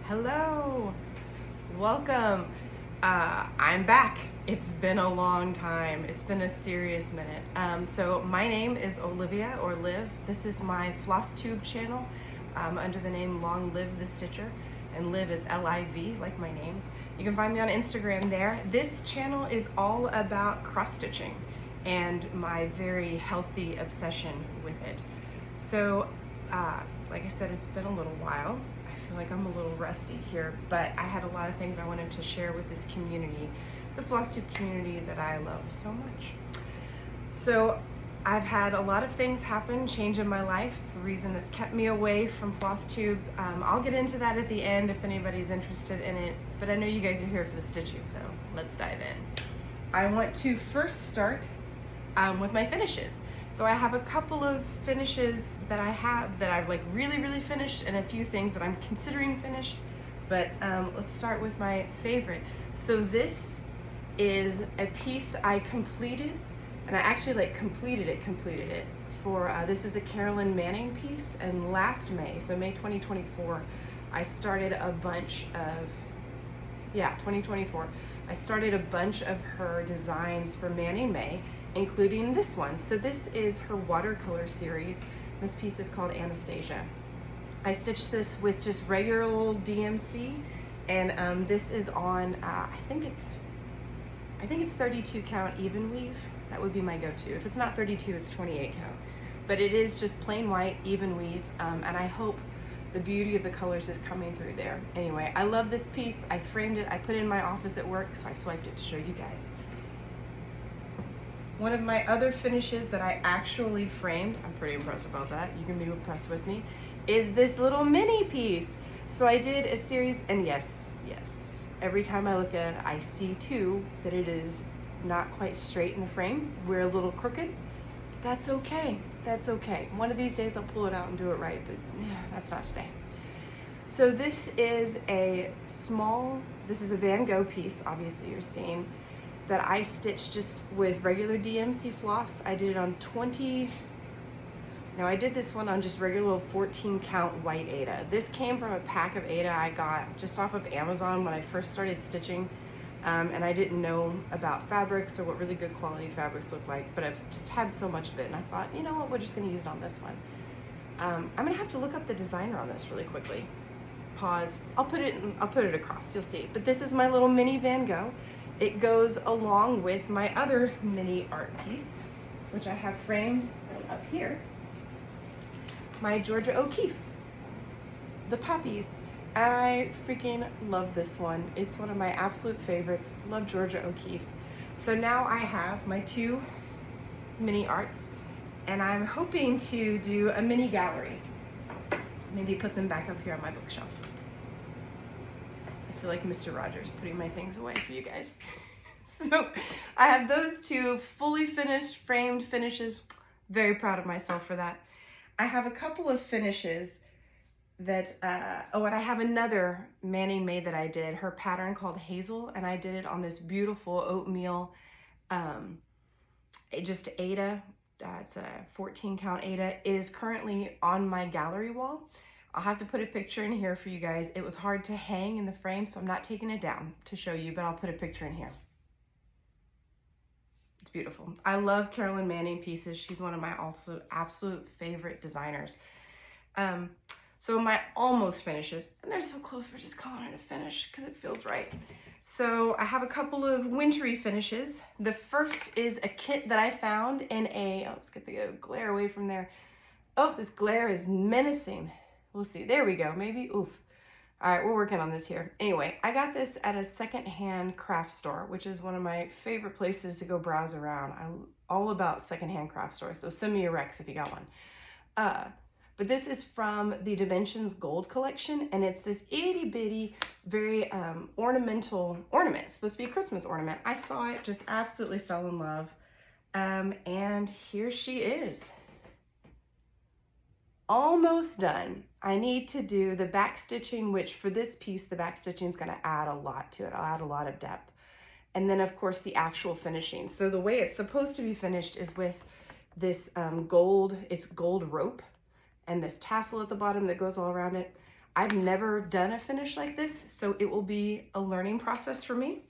Hello, welcome. I'm back. It's been a long time. It's been a serious minute. So my name is Olivia, or Liv. This is my Flosstube channel under the name Long Live the Stitcher, and Liv is L-I-V, like my name. You can find me on Instagram there. This channel is all about cross stitching and my very healthy obsession with it. So, like I said, it's been a little while. I feel like I'm a little rusty here, but I had a lot of things I wanted to share with this community, the Flosstube community that I love so much. So I've had a lot of things happen, change in my life. It's the reason that's kept me away from Flosstube. I'll get into that at the end if anybody's interested in it, but I know you guys are here for the stitching, so let's dive in. I want to first start with my finishes. So I have a couple of finishes that I have that I've like really finished, and a few things that I'm considering finished, but let's start with my favorite. So this is a piece I completed, and I actually completed it for, this is a Carolyn Manning piece, and last May, so May 2024, I started a bunch of, 2024, I started a bunch of her designs for Manning May, including this one. So this is her watercolor series. This piece is called Anastasia. I stitched this with just regular old DMC, and this is on, I think it's 32 count even weave. That would be my go-to. If it's not 32, it's 28 count. But it is just plain white, even weave, and I hope the beauty of the colors is coming through there. Anyway, I love this piece. I framed it, I put it in my office at work, so I swiped it to show you guys. One of my other finishes that I actually framed, I'm pretty impressed about that, you can be impressed with me, is this little mini piece. So I did a series, and yes, every time I look at it, I see too that it is not quite straight in the frame. We're a little crooked. That's okay, that's okay. One of these days I'll pull it out and do it right, but that's not today. So this is a Van Gogh piece, obviously you're seeing, that I stitched just with regular DMC floss. I did it on I did this one on just regular 14 count white Aida. This came from a pack of Aida I got just off of Amazon when I first started stitching, and I didn't know about fabrics or what really good quality fabrics look like, but I've just had so much of it, and I thought, you know what, we're just gonna use it on this one. I'm gonna have to look up the designer on this really quickly. Pause, I'll put it across, you'll see. But this is my little mini Van Gogh. It goes along with my other mini art piece, which I have framed up here. My Georgia O'Keeffe, the puppies. I freaking love this one. It's one of my absolute favorites. Love Georgia O'Keeffe. So now I have my two mini arts, and I'm hoping to do a mini gallery. Maybe put them back up here on my bookshelf. I feel like Mr. Rogers putting my things away for you guys. So I have those two fully finished, framed finishes. Very proud of myself for that. I have a couple of finishes that, and I have another Manning May that I did, her pattern called Hazel, and I did it on this beautiful oatmeal, just Aida. It's a 14 count Aida. It is currently on my gallery wall. I'll have to put a picture in here for you guys. It was hard to hang in the frame, so I'm not taking it down to show you, but I'll put a picture in here. It's beautiful. I love Carolyn Manning pieces. She's one of my also absolute favorite designers. So my almost finishes, and they're so close, we're just calling it a finish because it feels right. So I have a couple of wintry finishes. The first is a kit that I found in let's get the glare away from there. Oh, this glare is menacing. We'll see. There we go. Maybe. Oof. All right, we're working on this here. Anyway, I got this at a secondhand craft store, which is one of my favorite places to go browse around. I'm all about secondhand craft stores, so send me a Rex if you got one. But this is from the Dimensions Gold collection, and it's this itty bitty, very ornamental ornament. It's supposed to be a Christmas ornament. I saw it, just absolutely fell in love. And here she is. Almost done. I need to do the back stitching, which for this piece, the back stitching is going to add a lot to it. I'll add a lot of depth. And then of course the actual finishing. So the way it's supposed to be finished is with this gold rope and this tassel at the bottom that goes all around it. I've never done a finish like this, so it will be a learning process for me,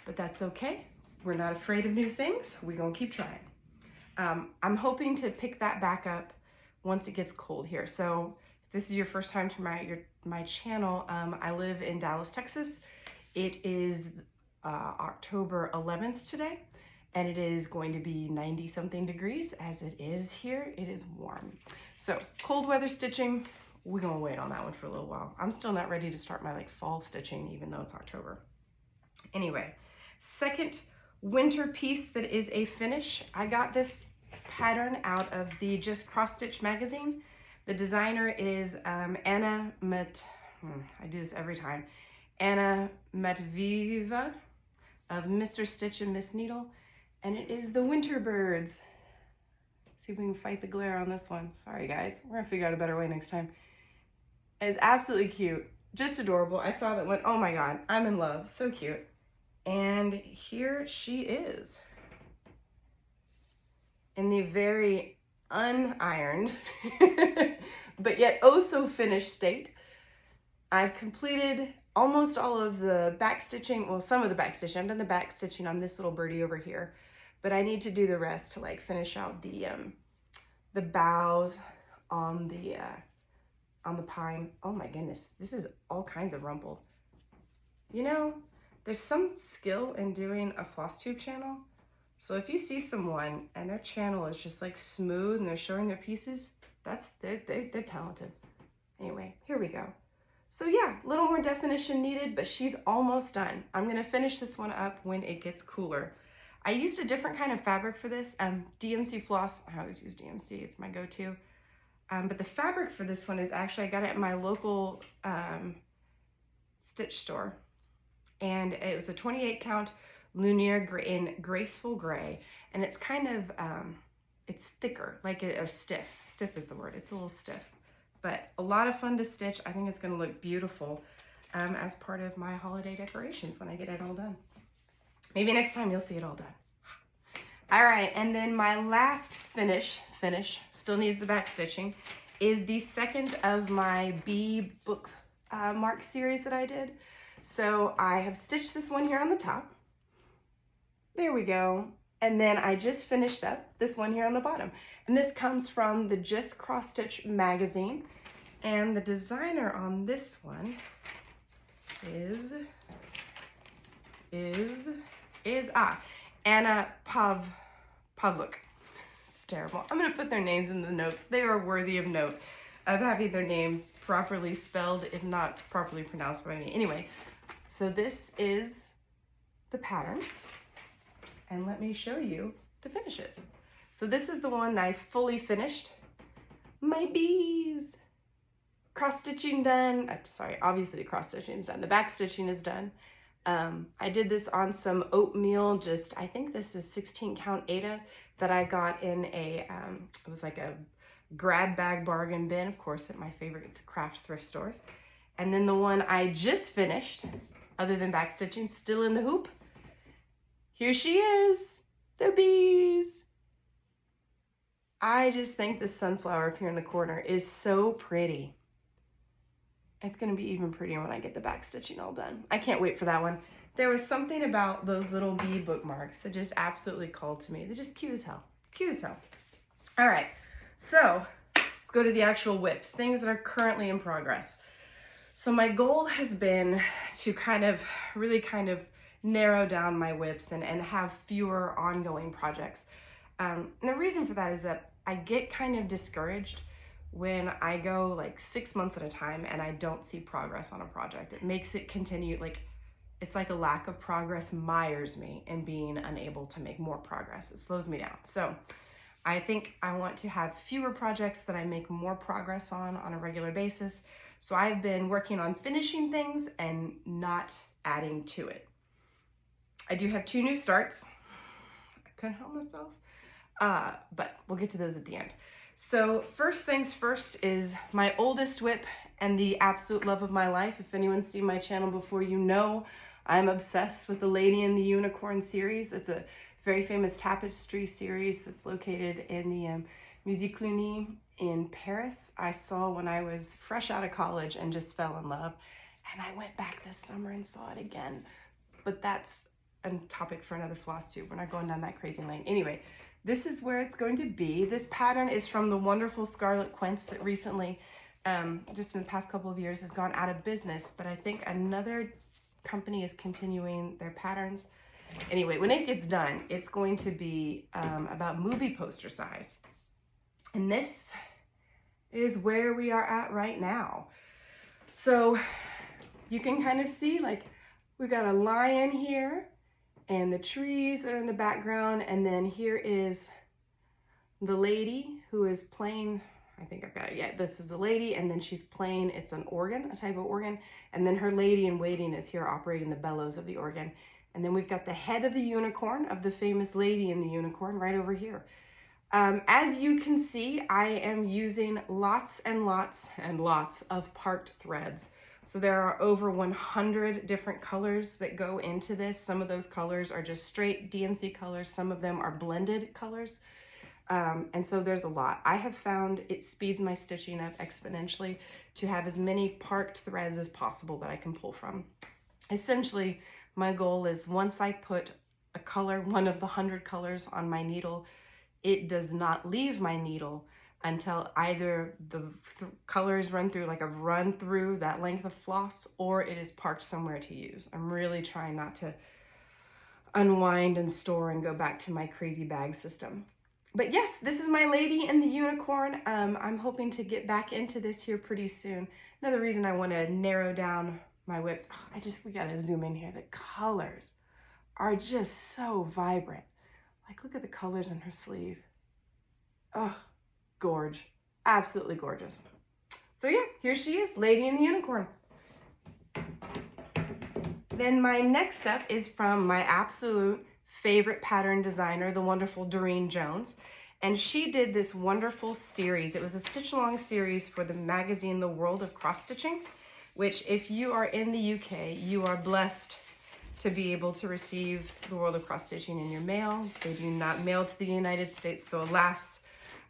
but that's okay. We're not afraid of new things. We're gonna keep trying. I'm hoping to pick that back up once it gets cold here. So if this is your first time to my channel, I live in Dallas, Texas. It is October 11th today, and it is going to be 90 something degrees as it is here. It is warm. So cold weather stitching, we're gonna wait on that one for a little while. I'm still not ready to start my like fall stitching even though it's October. Anyway, second winter piece that is a finish. I got this pattern out of the Just Cross Stitch magazine. The designer is I do this every time, Anna Matvieieva of Mr. Stitch and Miss Needle, and it is the Winter Birds. See if we can fight the glare on this one. Sorry guys, we're gonna figure out a better way next time. It's absolutely cute, just adorable. I saw that one, oh my God, I'm in love, so cute. And here she is in the very unironed, but yet oh so finished state. I've completed almost all of the back stitching, well, some of the back stitching. I've done the back stitching on this little birdie over here, but I need to do the rest to like finish out the bows on the pine. Oh my goodness, this is all kinds of rumpled. You know, there's some skill in doing a Flosstube channel. So if you see someone and their channel is just like smooth and they're showing their pieces, they're talented. Anyway, here we go. So yeah, a little more definition needed, but she's almost done. I'm gonna finish this one up when it gets cooler. I used a different kind of fabric for this, DMC floss. I always use DMC, it's my go-to. But the fabric for this one is actually, I got it at my local stitch store. And it was a 28 count Lumiere in graceful gray. And it's kind of, it's thicker, like or stiff. Stiff is the word, it's a little stiff. But a lot of fun to stitch. I think it's gonna look beautiful as part of my holiday decorations when I get it all done. Maybe next time you'll see it all done. All right, and then my last finish, still needs the back stitching, is the second of my bee book mark series that I did. So I have stitched this one here on the top. There we go. And then I just finished up this one here on the bottom. And this comes from the Just Cross Stitch magazine. And the designer on this one is Anna Pavlyuk. It's terrible. I'm gonna put their names in the notes. They are worthy of note of having their names properly spelled, if not properly pronounced by me. Anyway, so this is the pattern. And let me show you the finishes. So this is the one that I fully finished. My bees. Cross stitching done. I'm sorry, obviously the cross stitching is done. The back stitching is done. I did this on some oatmeal, I think this is 16 count Aida that I got in a, it was like a grab bag bargain bin, of course, at my favorite craft thrift stores. And then the one I just finished, other than back stitching, still in the hoop. Here she is, the bees. I just think the sunflower up here in the corner is so pretty. It's gonna be even prettier when I get the back stitching all done. I can't wait for that one. There was something about those little bee bookmarks that just absolutely called to me. They're just cute as hell, cute as hell. All right, so let's go to the actual whips, things that are currently in progress. So my goal has been to really narrow down my whips and have fewer ongoing projects. And the reason for that is that I get kind of discouraged when I go like 6 months at a time and I don't see progress on a project. It makes it continue, it's like a lack of progress mires me in being unable to make more progress. It slows me down. So I think I want to have fewer projects that I make more progress on a regular basis. So I've been working on finishing things and not adding to it. I do have 2 new starts. I couldn't help myself, but we'll get to those at the end. So first things first is my oldest whip and the absolute love of my life. If anyone's seen my channel before, you know I'm obsessed with the Lady and the Unicorn series. It's a very famous tapestry series that's located in the Musée Cluny in Paris I saw when I was fresh out of college and just fell in love. And I went back this summer and saw it again. But that's a topic for another floss tube. We're not going down that crazy lane. Anyway, this is where it's going to be. This pattern is from the wonderful Scarlet Quince that recently, just in the past couple of years, has gone out of business. But I think another company is continuing their patterns. Anyway, when it gets done, it's going to be about movie poster size. And this is where we are at right now. So you can kind of see, like, we've got a lion here and the trees that are in the background. And then here is the lady who is playing, I think I've got it. Yeah, this is the lady. And then she's playing, it's an organ, a type of organ. And then her lady in waiting is here operating the bellows of the organ. And then we've got the head of the unicorn, of the famous lady in the unicorn, right over here. As you can see, I am using lots and lots and lots of parked threads. So there are over 100 different colors that go into this. Some of those colors are just straight DMC colors. Some of them are blended colors. And so there's a lot. I have found it speeds my stitching up exponentially to have as many parked threads as possible that I can pull from. Essentially, my goal is once I put a color, one of the 100 colors on my needle, it does not leave my needle until either the colors run through, like I've run through that length of floss, or it is parked somewhere to use. I'm really trying not to unwind and store and go back to my crazy bag system. But yes, this is my lady and the unicorn. I'm hoping to get back into this here pretty soon. Another reason I want to narrow down my whips. Oh, we gotta zoom in here. The colors are just so vibrant. Like, look at the colors in her sleeve. Oh, gorge. Absolutely gorgeous. So yeah, here she is, Lady and the Unicorn. Then my next up is from my absolute favorite pattern designer, the wonderful Doreen Jones. And she did this wonderful series. It was a stitch-along series for the magazine, The World of Cross Stitching, which if you are in the UK, you are blessed to be able to receive The World of Cross Stitching in your mail. They do not mail to the United States, so alas,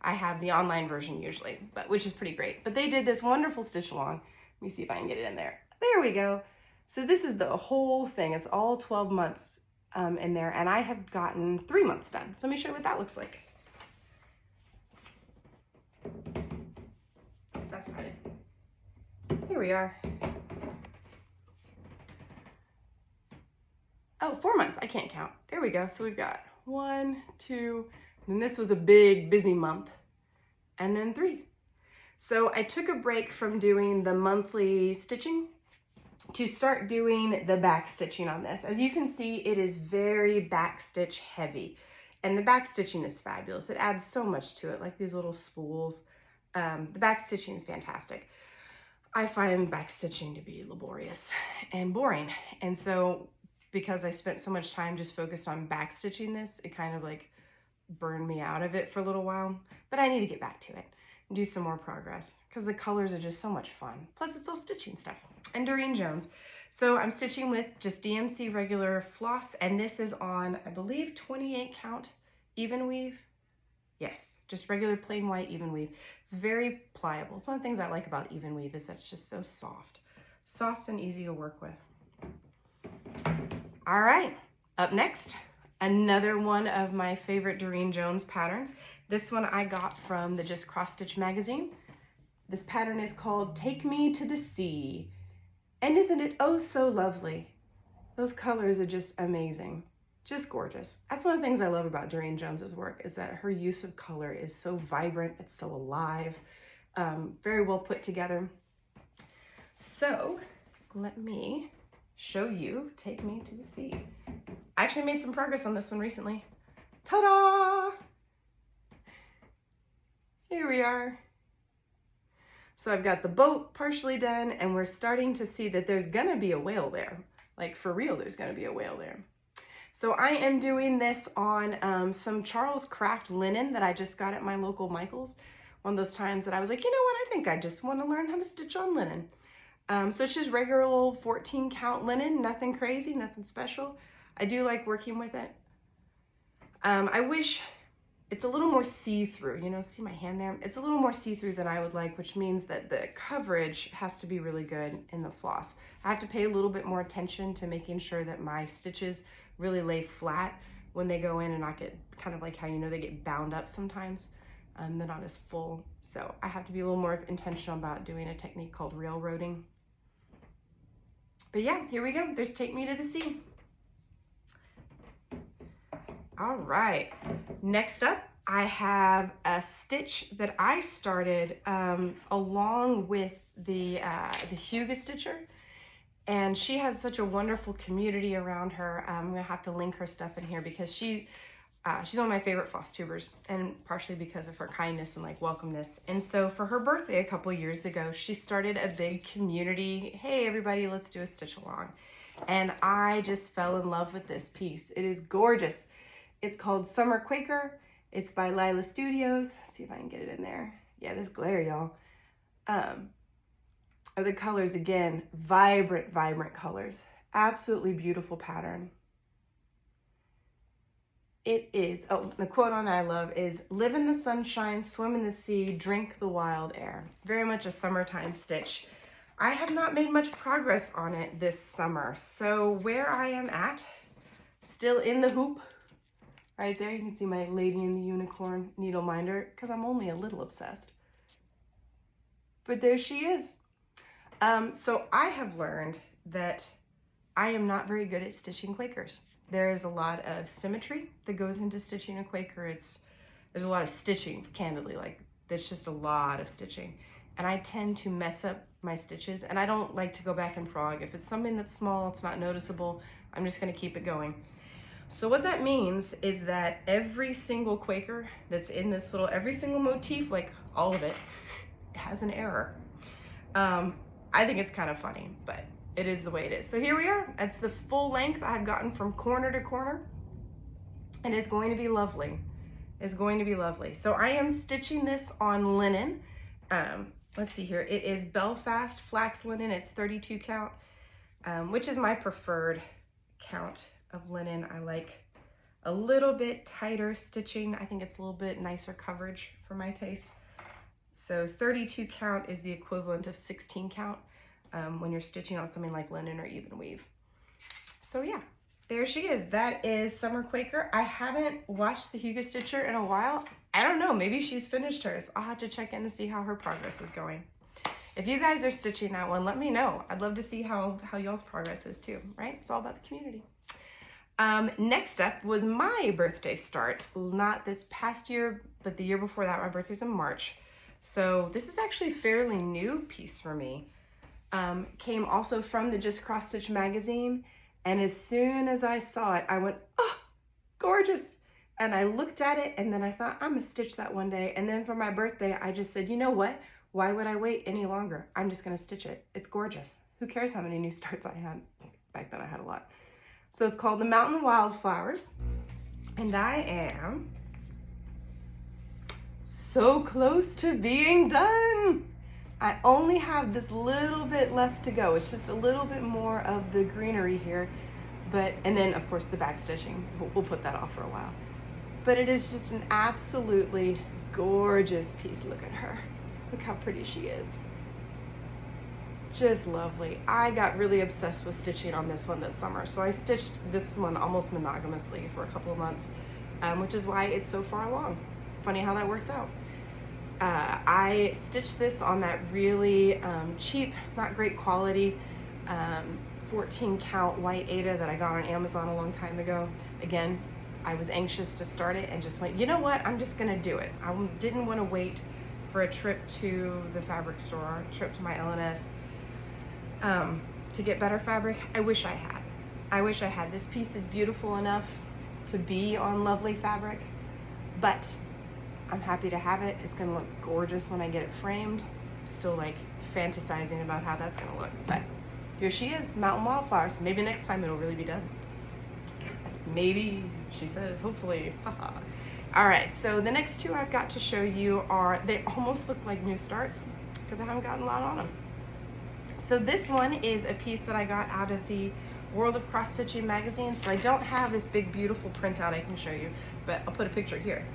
I have the online version usually, which is pretty great. But they did this wonderful stitch along. Let me see if I can get it in there. There we go. So this is the whole thing. It's all 12 months in there, and I have gotten 3 months done. So let me show you what that looks like. That's not it. Here we are. Oh, 4 months. I can't count. There we go. So we've got 1, 2, and this was a big, busy month, and then 3. So I took a break from doing the monthly stitching to start doing the back stitching on this. As you can see, it is very back stitch heavy, and the back stitching is fabulous. It adds so much to it, like these little spools. The back stitching is fantastic. I find back stitching to be laborious and boring, and so because I spent so much time just focused on back stitching this, it kind of like burned me out of it for a little while. But I need to get back to it and do some more progress because the colors are just so much fun. Plus it's all stitching stuff. And Doreen Jones. So I'm stitching with just DMC regular floss, and this is on, I believe, 28 count even weave. Yes, just regular plain white even weave. It's very pliable. It's one of the things I like about even weave is that it's just so soft. Soft and easy to work with. All right, up next, another one of my favorite Doreen Jones patterns. This one I got from the Just Cross Stitch magazine. This pattern is called Take Me to the Sea. And isn't it oh so lovely? Those colors are just amazing, just gorgeous. That's one of the things I love about Doreen Jones's work is that her use of color is so vibrant, it's so alive, very well put together. So let me show you Take Me to the Sea. I actually made some progress on this one recently. Ta-da! Here we are. So I've got the boat partially done, and we're starting to see that there's gonna be a whale there. Like for real, there's gonna be a whale there. So I am doing this on some Charles Craft linen that I just got at my local Michael's. One of those times that I was like, you know what, I think I just wanna learn how to stitch on linen. So it's just regular old 14 count linen, nothing crazy, nothing special. I do like working with it. I wish it's a little more see-through, you know, see my hand there? It's a little more see-through than I would like, which means that the coverage has to be really good in the floss. I have to pay a little bit more attention to making sure that my stitches really lay flat when they go in and not get kind of like how, you know, they get bound up sometimes. They're not as full. So I have to be a little more intentional about doing a technique called railroading. But yeah, here we go. There's Take Me to the Sea. All right, next up, I have a stitch that I started along with the Huga Stitcher, and she has such a wonderful community around her. I'm gonna have to link her stuff in here because she's one of my favorite floss tubers, and partially because of her kindness and like welcomeness. And so for her birthday a couple years ago, she started a big community. Hey everybody, let's do a stitch along. And I just fell in love with this piece. It is gorgeous. It's called Summer Quaker. It's by Lila Studios. Let's see if I can get it in there. Yeah, this glare, y'all. The colors, again, vibrant, vibrant colors. Absolutely beautiful pattern. It is, oh, the quote on I love is, live in the sunshine, swim in the sea, drink the wild air. Very much a summertime stitch. I have not made much progress on it this summer. So where I am at, still in the hoop, right there, you can see my Lady and the Unicorn needle minder, because I'm only a little obsessed. But there she is. So I have learned that I am not very good at stitching Quakers. There is a lot of symmetry that goes into stitching a Quaker. There's a lot of stitching, candidly, like there's just a lot of stitching. And I tend to mess up my stitches, and I don't like to go back and frog. If it's something that's small, it's not noticeable, I'm just gonna keep it going. So what that means is that every single Quaker that's in this little, every single motif, like all of it, has an error. I think it's kind of funny, but it is the way it is. So here we are. It's the full length I've gotten from corner to corner, and it's going to be lovely. It's going to be lovely. So I am stitching this on linen. Let's see here. It is Belfast flax linen. It's 32 count, which is my preferred count of linen. I like a little bit tighter stitching. I think it's a little bit nicer coverage for my taste. So 32 count is the equivalent of 16 count when you're stitching on something like linen or even weave. So yeah, there she is. That is Summer Quaker. I haven't watched the Huga Stitcher in a while. I don't know, maybe she's finished hers. I'll have to check in to see how her progress is going. If you guys are stitching that one, let me know. I'd love to see how y'all's progress is too, right? It's all about the community. Next up was my birthday start. Not this past year, but the year before that. My birthday's in March. So this is actually a fairly new piece for me. Came also from the Just Cross Stitch magazine. And as soon as I saw it, I went, oh, gorgeous. And I looked at it and then I thought, I'm gonna stitch that one day. And then for my birthday, I just said, you know what? Why would I wait any longer? I'm just gonna stitch it. It's gorgeous. Who cares how many new starts I had? Back then I had a lot. So it's called the Mountain Wildflowers. And I am so close to being done. I only have this little bit left to go. It's just a little bit more of the greenery here. And then of course the back stitching, we'll put that off for a while. But it is just an absolutely gorgeous piece. Look at her. Look how pretty she is. Just lovely. I got really obsessed with stitching on this one this summer. So I stitched this one almost monogamously for a couple of months, which is why it's so far along. Funny how that works out. I stitched this on that really cheap, not great quality, 14 count white Aida that I got on Amazon a long time ago. Again, I was anxious to start it and just went, you know what, I'm just gonna do it. I didn't want to wait for a trip to the fabric store, a trip to my LNS to get better fabric. I wish I had. I wish I had. This piece is beautiful enough to be on lovely fabric, but I'm happy to have it. It's gonna look gorgeous when I get it framed. I'm still like fantasizing about how that's gonna look, but here she is, Mountain Wildflowers. Maybe next time it'll really be done. Maybe, she says, hopefully. All right, so the next two I've got to show you are, they almost look like new starts because I haven't gotten a lot on them. So this one is a piece that I got out of the World of Cross Stitching magazine. So I don't have this big, beautiful printout I can show you, but I'll put a picture here.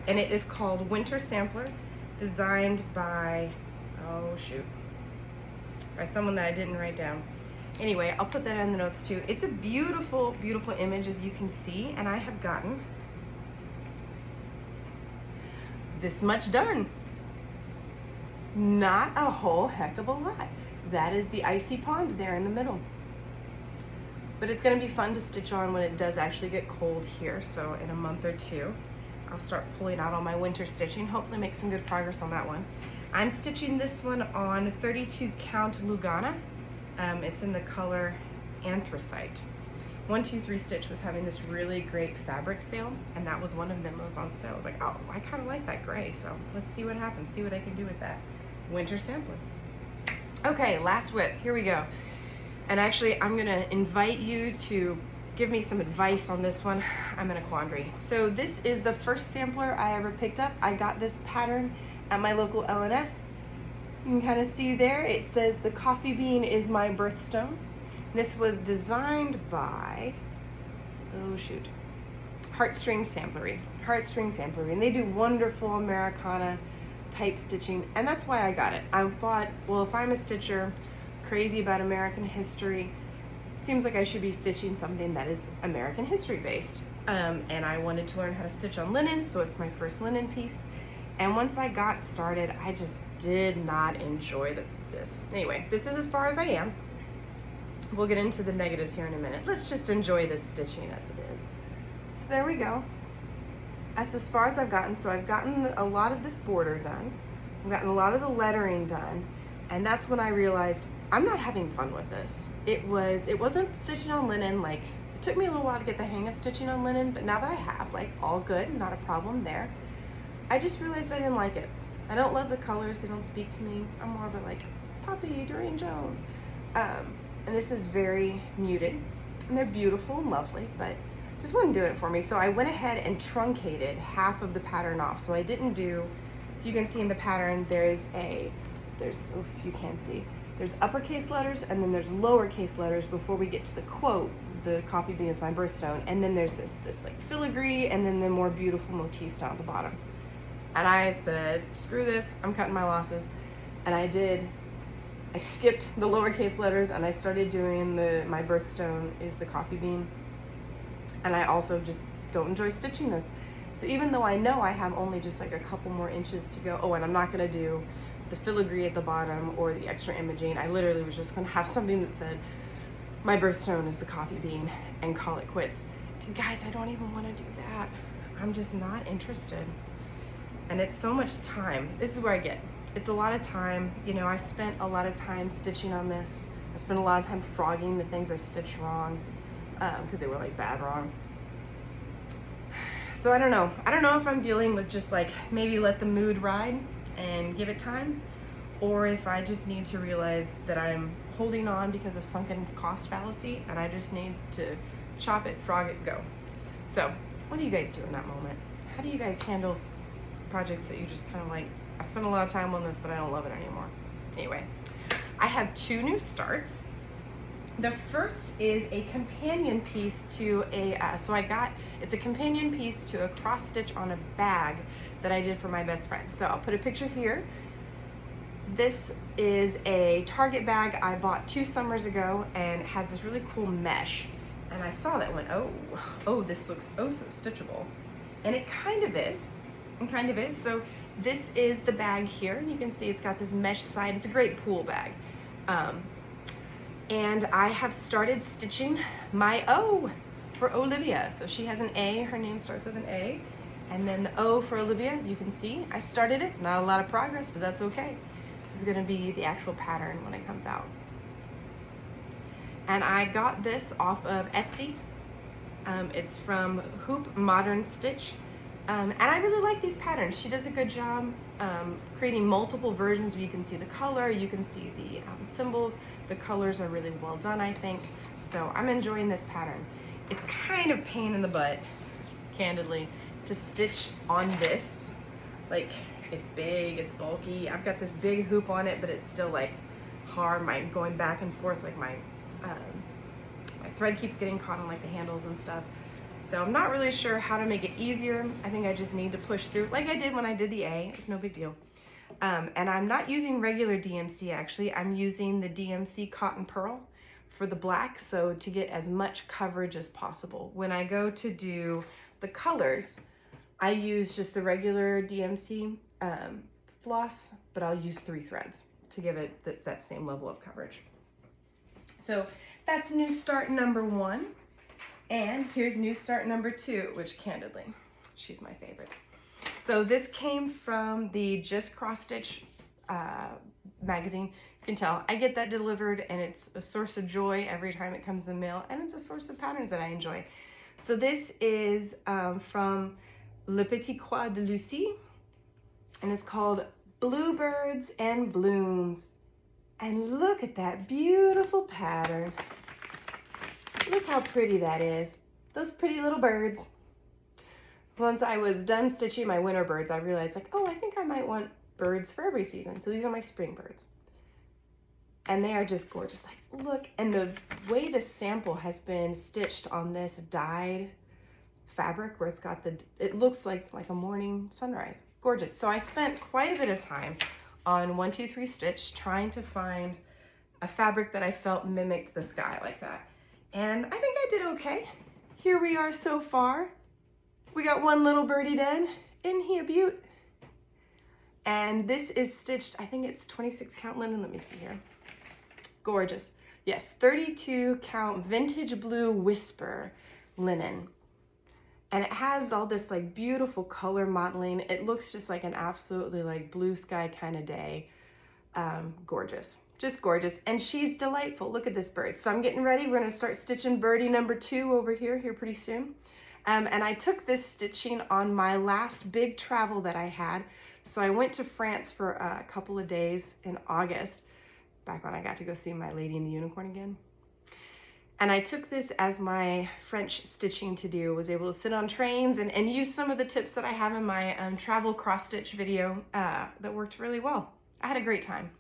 and it is called Winter Sampler, designed by, by someone that I didn't write down. Anyway, I'll put that in the notes too. It's a beautiful, beautiful image, as you can see, and I have gotten this much done. Not a whole heck of a lot. That is the icy pond there in the middle. But it's gonna be fun to stitch on when it does actually get cold here. So in a month or two, I'll start pulling out all my winter stitching, hopefully make some good progress on that one. I'm stitching this one on 32 count Lugana. It's in the color Anthracite. 123 Stitch was having this really great fabric sale, and that was one of them that was on sale. I was like, oh, I kind of like that gray, so let's see what happens, see what I can do with that. Winter Sampler. Okay, last whip, here we go. And actually, I'm gonna invite you to give me some advice on this one. I'm in a quandary. So this is the first sampler I ever picked up. I got this pattern at my local L&S. You can kind of see there, it says the coffee bean is my birthstone. This was designed by, Heartstring Samplery. Heartstring Samplery, and they do wonderful Americana type stitching, and that's why I got it. I thought, well, if I'm a stitcher, crazy about American history, seems like I should be stitching something that is American history based. And I wanted to learn how to stitch on linen, so it's my first linen piece. And once I got started, I just did not enjoy this. Anyway, this is as far as I am. We'll get into the negatives here in a minute. Let's just enjoy this stitching as it is. So there we go. That's as far as I've gotten. So I've gotten a lot of this border done. I've gotten a lot of the lettering done. And that's when I realized I'm not having fun with this. It wasn't stitching on linen. Like, it took me a little while to get the hang of stitching on linen, but now that I have, like, all good, not a problem there. I just realized I didn't like it. I don't love the colors, they don't speak to me. I'm more of a like, Poppy, Doreen Jones. And this is very muted, and they're beautiful and lovely, but just wouldn't do it for me. So I went ahead and truncated half of the pattern off. So I didn't do, so you can see in the pattern, there's, if you can't see, there's uppercase letters and then there's lowercase letters before we get to the quote, the coffee bean is my birthstone. And then there's this like filigree and then the more beautiful motifs down at the bottom. And I said, screw this, I'm cutting my losses. And I skipped the lowercase letters and I started doing my birthstone is the coffee bean. And I also just don't enjoy stitching this. So even though I know I have only just like a couple more inches to go, and I'm not gonna do the filigree at the bottom or the extra imaging, I literally was just gonna have something that said, my birthstone is the coffee bean, and call it quits. And guys, I don't even wanna do that. I'm just not interested. And it's so much time. This is where I get. It's a lot of time. You know, I spent a lot of time stitching on this. I spent a lot of time frogging the things I stitched wrong, because they were like bad wrong. So I don't know. I don't know if I'm dealing with just like maybe let the mood ride and give it time, or if I just need to realize that I'm holding on because of sunken cost fallacy and I just need to chop it, frog it, go. So what do you guys do in that moment? How do you guys handle projects that you just kind of like, I spent a lot of time on this, but I don't love it anymore? Anyway, I have two new starts. The first is a companion piece to it's a companion piece to a cross stitch on a bag that I did for my best friend. So I'll put a picture here. This is a Target bag I bought 2 summers ago, and it has this really cool mesh. And I saw that and went, oh, this looks oh so stitchable. And it kind of is. So this is the bag here, and you can see it's got this mesh side. It's a great pool bag. And I have started stitching my O for Olivia. So she has an A, her name starts with an A. And then the O for Olivia, as you can see, I started it. Not a lot of progress, but that's okay. This is gonna be the actual pattern when it comes out. And I got this off of Etsy. It's from Hoop Modern Stitch. And I really like these patterns. She does a good job creating multiple versions where you can see the color, you can see the symbols. The colors are really well done, I think. So I'm enjoying this pattern. It's kind of pain in the butt, candidly, to stitch on this. Like, it's big, it's bulky. I've got this big hoop on it, but it's still like hard. Going back and forth, like my thread keeps getting caught on like the handles and stuff. So I'm not really sure how to make it easier. I think I just need to push through like I did when I did the A. It's no big deal. And I'm not using regular DMC actually. I'm using the DMC Cotton Pearl for the black, so to get as much coverage as possible. When I go to do the colors, I use just the regular DMC floss, but I'll use 3 threads to give it that same level of coverage. So that's new start number 1. And here's new start number 2, which candidly, she's my favorite. So this came from the Just Cross Stitch magazine. You can tell I get that delivered, and it's a source of joy every time it comes in the mail, and it's a source of patterns that I enjoy. So this is from Le Petit Croix de Lucie, and it's called Bluebirds and Blooms. And look at that beautiful pattern. Look how pretty that is. Those pretty little birds. Once I was done stitching my winter birds, I realized like, oh, I think I might want birds for every season. So these are my spring birds. And they are just gorgeous. Like, look, and the way the sample has been stitched on this dyed fabric where it's got it looks like a morning sunrise. Gorgeous. So I spent quite a bit of time on 1, 2, 3 stitch trying to find a fabric that I felt mimicked the sky like that. And I think I did okay. Here we are so far. We got one little birdie done. Isn't he a beaut? And this is stitched, I think it's 26 count linen. Let me see here. Gorgeous. Yes, 32 count vintage blue whisper linen. And it has all this like beautiful color modeling. It looks just like an absolutely like blue sky kind of day. Gorgeous. Just gorgeous. And she's delightful. Look at this bird. So I'm getting ready. We're going to start stitching birdie number 2 over here pretty soon. And I took this stitching on my last big travel that I had. So I went to France for a couple of days in August, back when I got to go see my Lady in the Unicorn again. And I took this as my French stitching to do, was able to sit on trains and use some of the tips that I have in my travel cross stitch video that worked really well. I had a great time.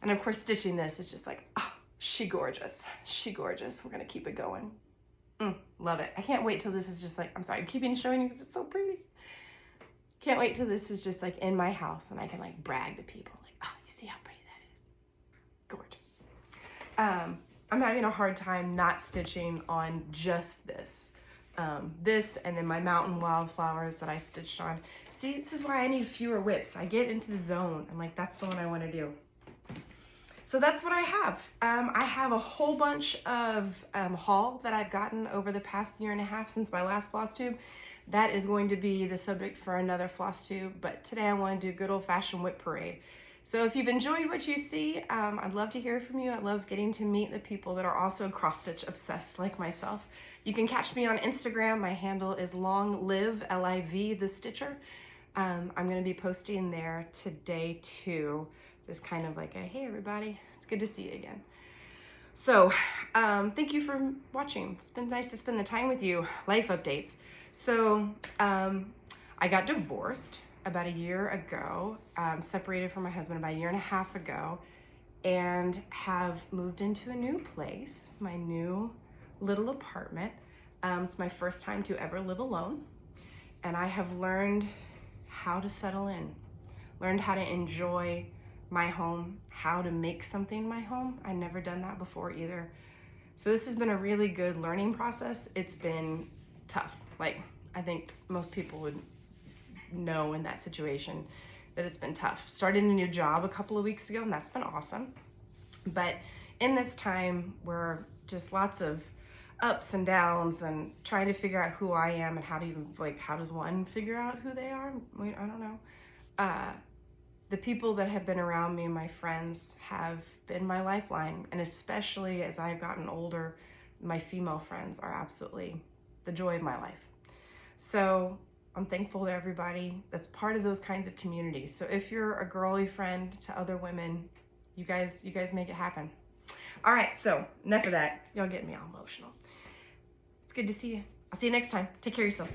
And of course, stitching this is just like, oh, she gorgeous. She gorgeous. We're gonna keep it going. Love it. I can't wait till this is just like, I'm sorry, I'm keeping showing you because it's so pretty. Can't wait till this is just like in my house and I can like brag to people. Like, oh, you see how pretty that is? Gorgeous. I'm having a hard time not stitching on just this. This and then my mountain wildflowers that I stitched on. See, this is why I need fewer whips. I get into the zone and like, that's the one I want to do. So that's what I have. I have a whole bunch of haul that I've gotten over the past 1.5 years since my last Flosstube. That is going to be the subject for another Flosstube, but today I want to do good old-fashioned whip parade. So if you've enjoyed what you see, I'd love to hear from you. I love getting to meet the people that are also cross-stitch obsessed like myself. You can catch me on Instagram. My handle is longliv, L-I-V, the Stitcher. I'm going to be posting there today too. Just kind of like a, hey everybody, it's good to see you again. So thank you for watching. It's been nice to spend the time with you. Life updates. So I got divorced about 1 year ago, separated from my husband about 1.5 years ago, and have moved into a new place, my new little apartment. It's my first time to ever live alone, and I have learned how to settle in, learned how to enjoy my home, how to make something my home. I'd never done that before either. So this has been a really good learning process. It's been tough. Like, I think most people would know in that situation that it's been tough. Started a new job a couple of weeks ago, and that's been awesome. But in this time, we're just lots of ups and downs and trying to figure out who I am and how to even, like, how does one figure out who they are? Wait, I don't know. The people that have been around me, my friends, have been my lifeline. And especially as I've gotten older, my female friends are absolutely the joy of my life. So I'm thankful to everybody that's part of those kinds of communities. So if you're a girly friend to other women, you guys make it happen. All right, so enough of that. Y'all get me all emotional. It's good to see you. I'll see you next time. Take care of yourselves.